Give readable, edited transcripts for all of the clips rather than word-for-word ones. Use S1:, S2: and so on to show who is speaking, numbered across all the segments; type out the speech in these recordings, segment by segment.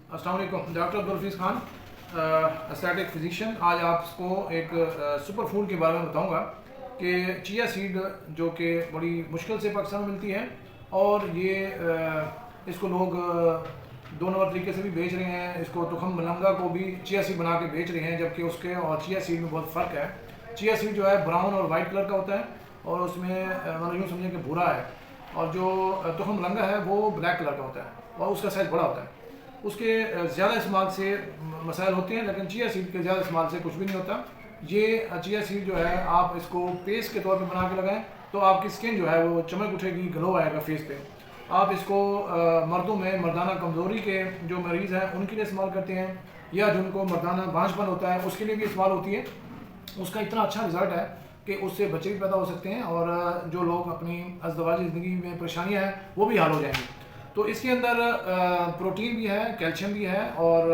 S1: अस्सलाम वालेकुम। Doctor Abdul Hafeez Khan, aesthetic physician. आज आपको एक सुपर फूड के बारे में बताऊंगा कि चिया सीड जो कि बड़ी मुश्किल से पाकिस्तान में मिलती है, और ये इसको लोग दो नंबर तरीके से भी बेच रहे हैं। इसको तुखम मलंगा को भी चिया सीड बना के बेच रहे हैं, जबकि उसके और चिया सीड में बहुत फ़र्क है। चिया सीड जो है ब्राउन और वाइट कलर का होता है, और उसमें मतलब यूँ समझें कि भूरा है, और जो तुखम मलंगा है वो ब्लैक कलर का होता है, और उसका साइज़ बड़ा होता है। उसके ज़्यादा इस्तेमाल से मसाइल होते हैं, लेकिन चिया सीड के ज़्यादा इस्तेमाल से कुछ भी नहीं होता। ये चिया सीड जो है, आप इसको पेस्ट के तौर पे बना के लगाएं तो आपकी स्किन जो है वो चमक उठेगी, ग्लो आएगा फेस पे। आप इसको मर्दों में मर्दाना कमज़ोरी के जो मरीज़ हैं उनके लिए इस्तेमाल करते हैं, या जिनको मर्दाना बांझपन होता है उसके लिए भी इस्तेमाल होती है। उसका इतना अच्छा रिज़ल्ट है कि उससे बच्चे भी पैदा हो सकते हैं, और जो लोग अपनी अज़दवाजी ज़िंदगी में परेशानियाँ हैं वो भी हल हो जाएंगी। तो इसके अंदर प्रोटीन भी है, कैल्शियम भी है, और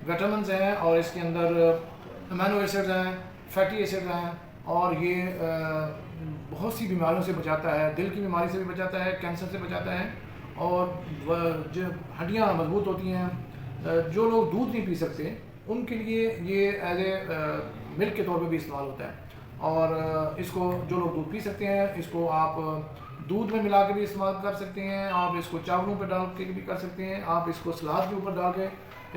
S1: विटामिन्स हैं, और इसके अंदर अमीनो एसिड्स हैं, फैटी एसिड्स हैं, और ये बहुत सी बीमारियों से बचाता है। दिल की बीमारी से भी बचाता है, कैंसर से बचाता है, और जो हड्डियाँ मजबूत होती हैं। जो लोग दूध नहीं पी सकते उनके लिए ये एज ए मिल्क के तौर पे भी इस्तेमाल होता है। और इसको जो लोग दूध पी सकते हैं, इसको आप दूध में मिला के भी इस्तेमाल कर सकते हैं, आप इसको चावलों पे डाल के भी कर सकते हैं, आप इसको सलाद के ऊपर डाल के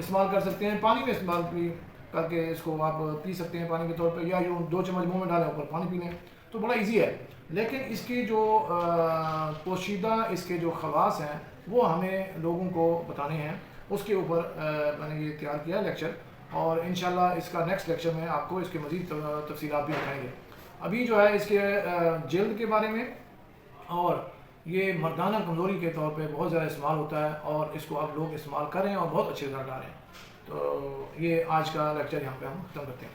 S1: इस्तेमाल कर सकते हैं, पानी में इस्तेमाल भी करके इसको आप पी सकते हैं पानी के तौर पे, या यूँ 2 चम्मच मुंह में डालें ऊपर पानी पी लें, तो बड़ा इजी है। लेकिन इसके जो पोशीदा इसके जो ख़वास हैं वो हमें लोगों को बताने हैं। उसके ऊपर मैंने ये तैयार किया लेक्चर, और इंशाल्लाह इसका नेक्स्ट लेक्चर में आपको इसके मज़ीद तफसीलात भी बताएंगे। अभी जो है इसके जल्द के बारे में, और ये मर्दाना कमज़ोरी के तौर पे बहुत ज़्यादा इस्तेमाल होता है, और इसको आप लोग इस्तेमाल करें और बहुत अच्छे रिजल्ट आ रहे हैं। तो ये आज का लेक्चर यहाँ पे हम ख़त्म करते हैं।